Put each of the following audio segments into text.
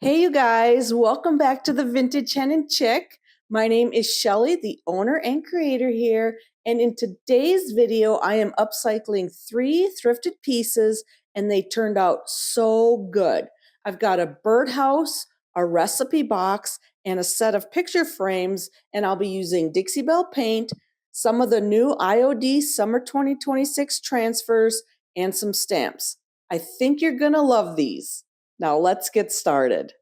Hey, you guys, welcome back to the Vintage Hen and Chick. My name is Shelly, the owner and creator here. And in today's video, I am upcycling 3 thrifted pieces, and they turned out so good. I've got a birdhouse, a recipe box, and a set of picture frames, and I'll be using Dixie Belle paint, some of the new IOD Summer 2026 transfers, and some stamps. I think you're gonna love these. Now let's get started.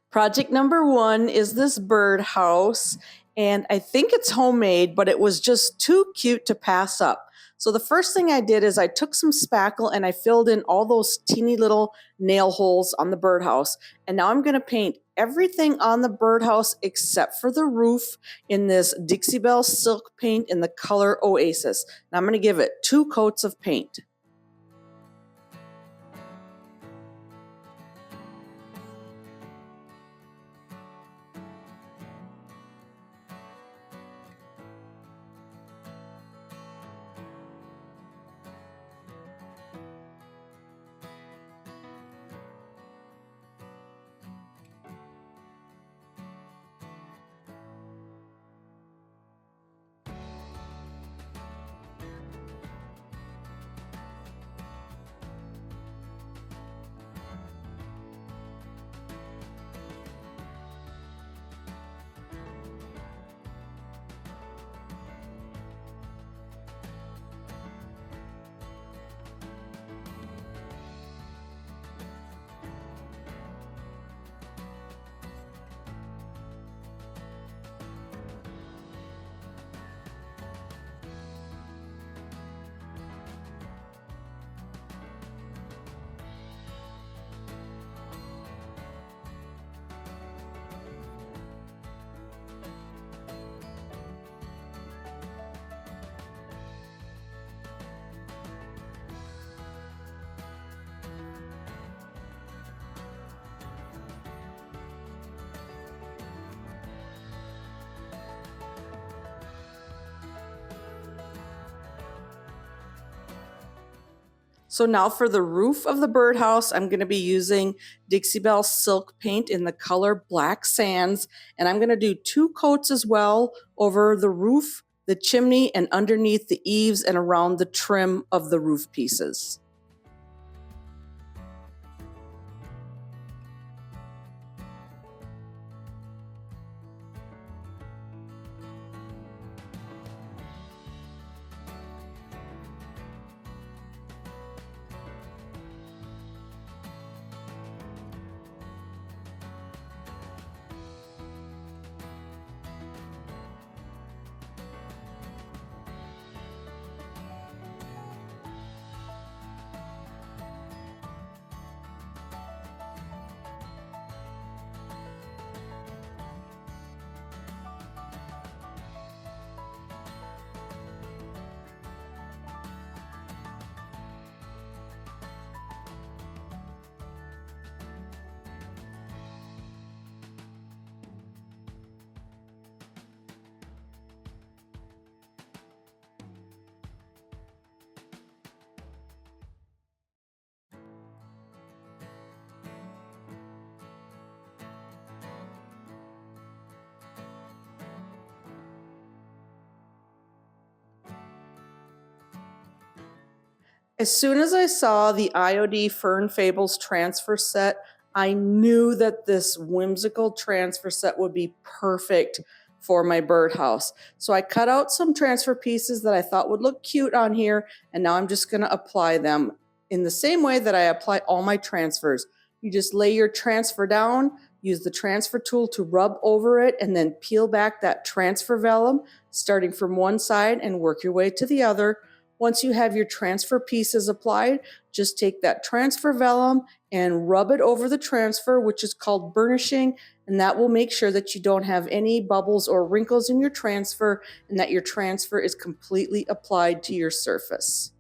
Project number 1 is this birdhouse, and I think it's homemade, but it was just too cute to pass up. So the first thing I did is I took some spackle and I filled in all those teeny little nail holes on the birdhouse. And now I'm going to paint everything on the birdhouse except for the roof in this Dixie Belle silk paint in the color Oasis. Now I'm going to give it 2 coats of paint. So now for the roof of the birdhouse, I'm going to be using Dixie Belle silk paint in the color Black Sands. And I'm going to do 2 coats as well over the roof, the chimney, and underneath the eaves and around the trim of the roof pieces. As soon as I saw the IOD Fern Fables transfer set, I knew that this whimsical transfer set would be perfect for my birdhouse. So I cut out some transfer pieces that I thought would look cute on here, and now I'm just going to apply them in the same way that I apply all my transfers. You just lay your transfer down, use the transfer tool to rub over it, and then peel back that transfer vellum, starting from one side and work your way to the other. Once you have your transfer pieces applied, just take that transfer vellum and rub it over the transfer, which is called burnishing, and that will make sure that you don't have any bubbles or wrinkles in your transfer and that your transfer is completely applied to your surface.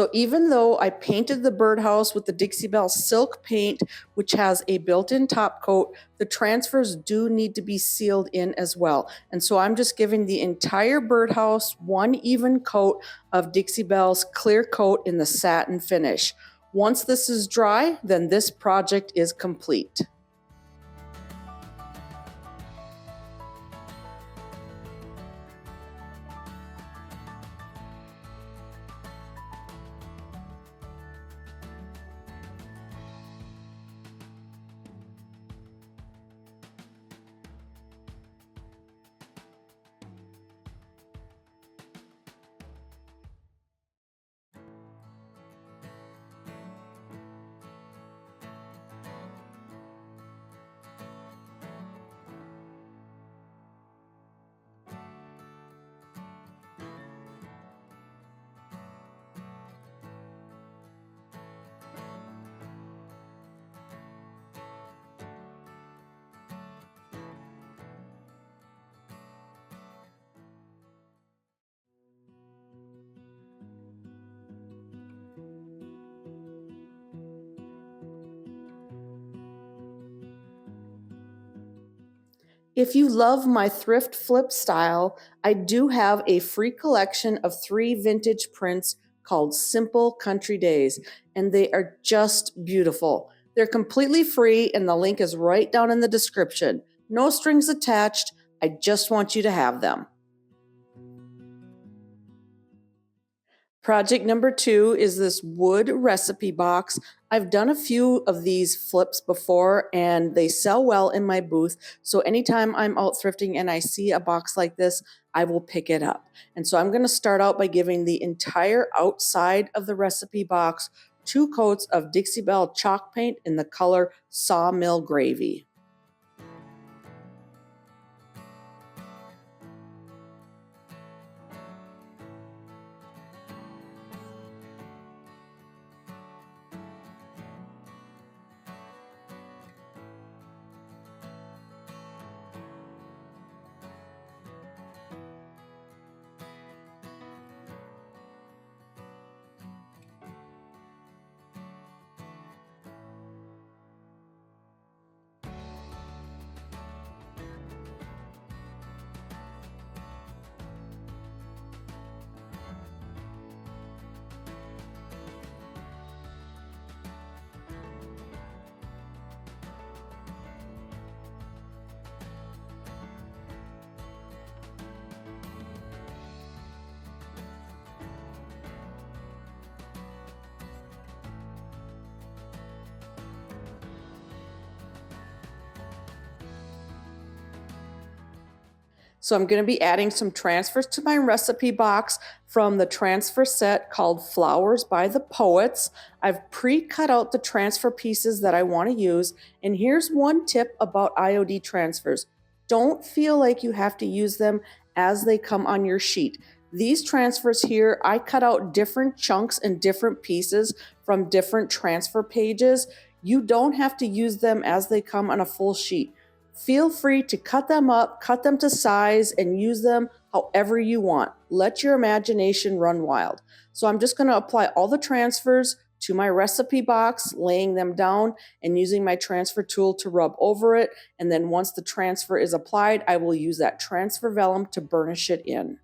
So even though I painted the birdhouse with the Dixie Belle silk paint, which has a built-in top coat, the transfers do need to be sealed in as well. And so I'm just giving the entire birdhouse one even coat of Dixie Belle's clear coat in the satin finish. Once this is dry, then this project is complete. If you love my thrift flip style, I do have a free collection of 3 vintage prints called Simple Country Days, and they are just beautiful. They're completely free, and the link is right down in the description. No strings attached. I just want you to have them. Project number 2 is this wood recipe box. I've done a few of these flips before and they sell well in my booth. So anytime I'm out thrifting and I see a box like this, I will pick it up. And so I'm going to start out by giving the entire outside of the recipe box 2 coats of Dixie Belle chalk paint in the color Sawmill Gravy. So I'm going to be adding some transfers to my recipe box from the transfer set called Flowers by the Poets. I've pre-cut out the transfer pieces that I want to use. And here's one tip about IOD transfers. Don't feel like you have to use them as they come on your sheet. These transfers here, I cut out different chunks and different pieces from different transfer pages. You don't have to use them as they come on a full sheet. Feel free to cut them up, cut them to size, and use them however you want. Let your imagination run wild. So I'm just going to apply all the transfers to my recipe box, laying them down and using my transfer tool to rub over it. And then once the transfer is applied, I will use that transfer vellum to burnish it in.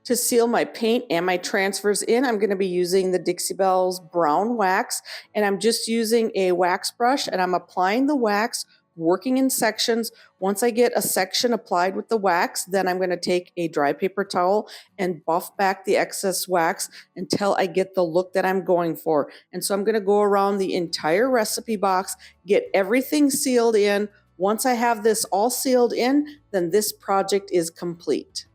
To seal my paint and my transfers in, I'm going to be using the Dixie Belle's brown wax, and I'm just using a wax brush and I'm applying the wax, working in sections. Once I get a section applied with the wax, then I'm going to take a dry paper towel and buff back the excess wax until I get the look that I'm going for. And so I'm going to go around the entire recipe box, get everything sealed in. Once I have this all sealed in, then this project is complete.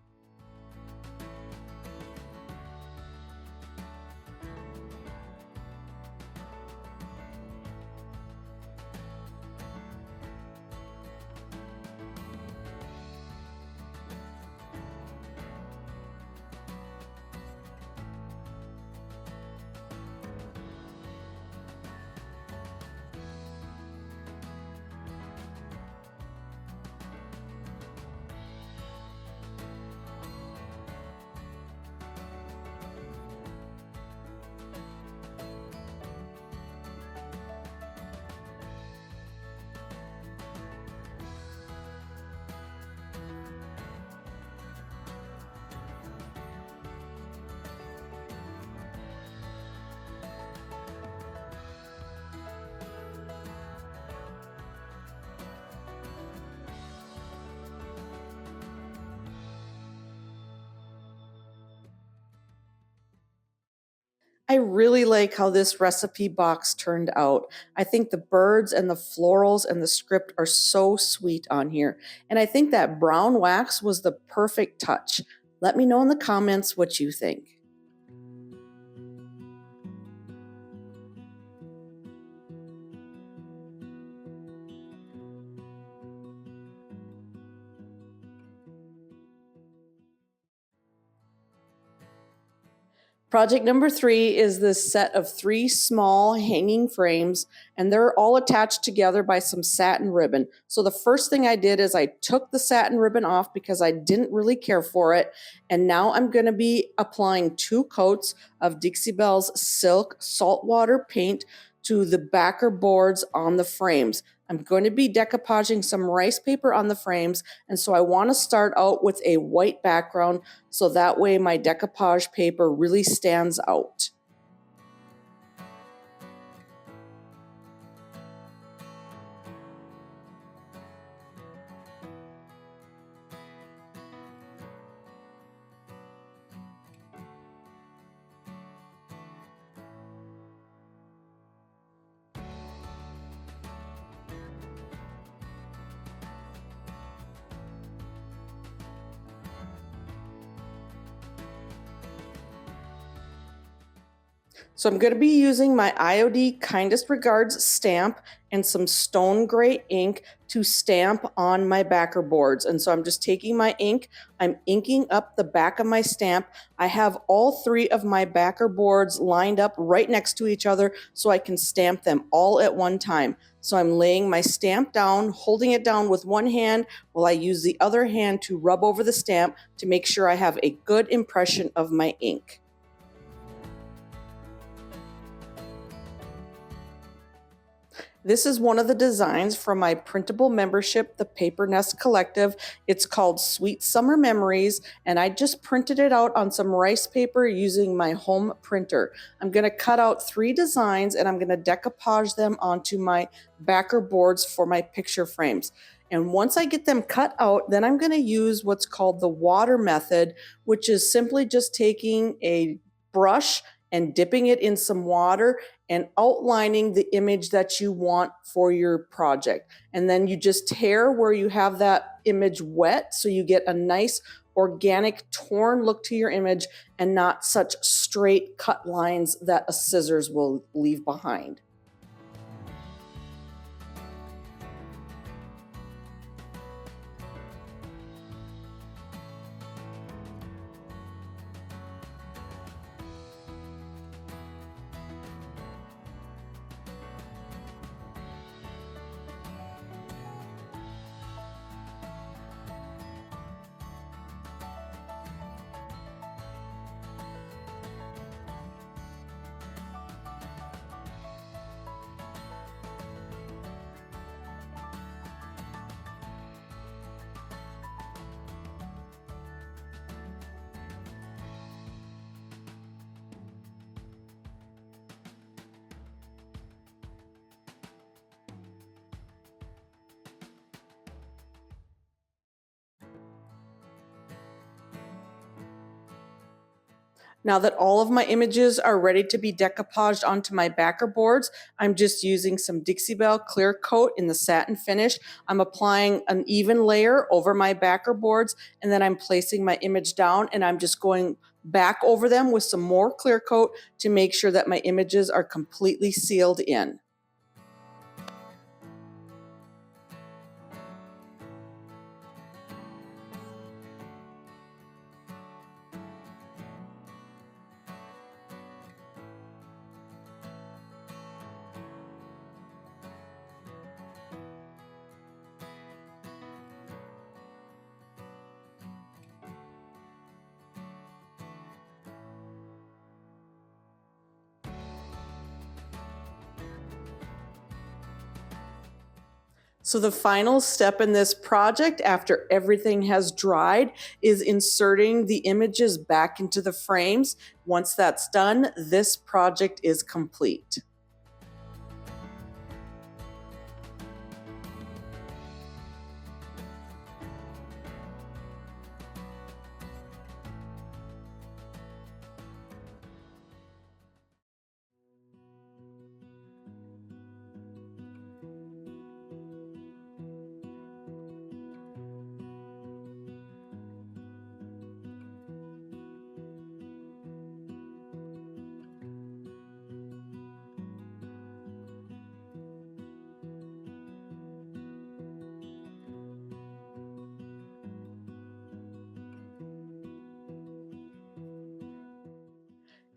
I really like how this recipe box turned out. I think the birds and the florals and the script are so sweet on here. And I think that brown wax was the perfect touch. Let me know in the comments what you think. Project number 3 is this set of 3 small hanging frames, and they're all attached together by some satin ribbon. So the first thing I did is I took the satin ribbon off because I didn't really care for it. And now I'm going to be applying 2 coats of Dixie Belle's Silk Saltwater paint to the backer boards on the frames. I'm going to be decoupaging some rice paper on the frames, and so I want to start out with a white background so that way my decoupage paper really stands out. So I'm going to be using my IOD Kindest Regards stamp and some stone gray ink to stamp on my backer boards. And so I'm just taking my ink, I'm inking up the back of my stamp. I have all 3 of my backer boards lined up right next to each other so I can stamp them all at one time. So I'm laying my stamp down, holding it down with one hand while I use the other hand to rub over the stamp to make sure I have a good impression of my ink. This is one of the designs from my printable membership, the Paper Nest Collective. It's called Sweet Summer Memories, and I just printed it out on some rice paper using my home printer. I'm going to cut out 3 designs and I'm going to decoupage them onto my backer boards for my picture frames. And once I get them cut out, then I'm going to use what's called the water method, which is simply just taking a brush and dipping it in some water and outlining the image that you want for your project. And then you just tear where you have that image wet so you get a nice organic torn look to your image and not such straight cut lines that a scissors will leave behind. Now that all of my images are ready to be decoupaged onto my backer boards, I'm just using some Dixie Belle clear coat in the satin finish. I'm applying an even layer over my backer boards, and then I'm placing my image down, and I'm just going back over them with some more clear coat to make sure that my images are completely sealed in. So the final step in this project after everything has dried is inserting the images back into the frames. Once that's done, this project is complete.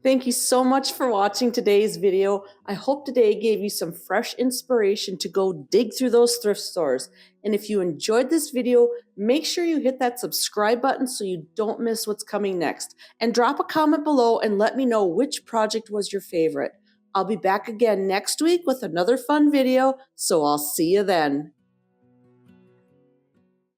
Thank you so much for watching today's video. I hope today gave you some fresh inspiration to go dig through those thrift stores. And if you enjoyed this video, make sure you hit that subscribe button so you don't miss what's coming next. And drop a comment below and let me know which project was your favorite. I'll be back again next week with another fun video, so I'll see you then.